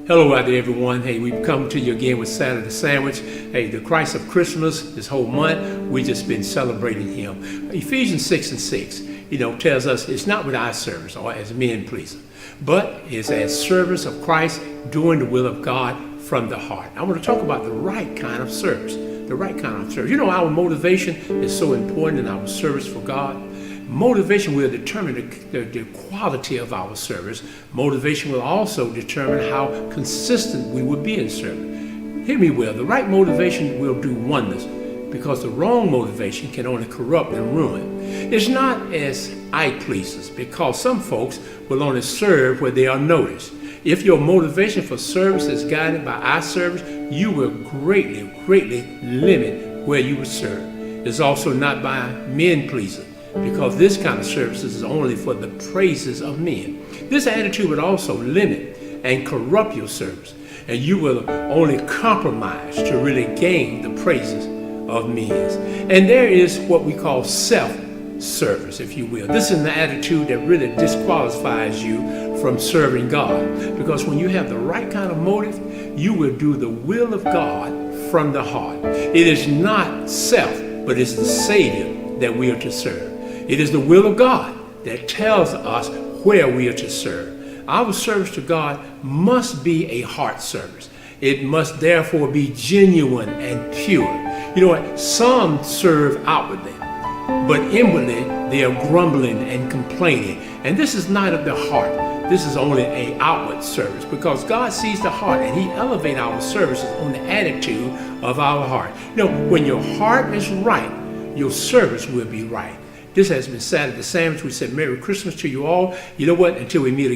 Hello out there, everyone. Hey, we've come to you again with Saturday Sandwich. Hey, the Christ of Christmas, this whole month, we've just been celebrating Him. Ephesians 6:6, tells us it's not with eye service or as men pleasing, but it's as service of Christ doing the will of God from the heart. I want to talk about the right kind of service. The right kind of service. Our motivation is so important in our service for God. Motivation will determine the quality of our service. Motivation will also determine how consistent we will be in service. Hear me well, the right motivation will do wonders because the wrong motivation can only corrupt and ruin. It's not as eye pleasers because some folks will only serve where they are noticed. If your motivation for service is guided by eye service, you will greatly limit where you will serve. It's also not by men pleasing, because this kind of service is only for the praises of men. This attitude would also limit and corrupt your service, and you will only compromise to really gain the praises of men. And there is what we call self-service, if you will. This is an attitude that really disqualifies you from serving God, because when you have the right kind of motive, you will do the will of God from the heart. It is not self, but it's the Savior that we are to serve. It is the will of God that tells us where we are to serve. Our service to God must be a heart service. It must therefore be genuine and pure. You know what? Some serve outwardly, but inwardly they are grumbling and complaining. And this is not of the heart. This is only an outward service, because God sees the heart and He elevates our services on the attitude of our heart. When your heart is right, your service will be right. This has been Saturday Sandwich. We said Merry Christmas to you all. You know what? Until we meet again.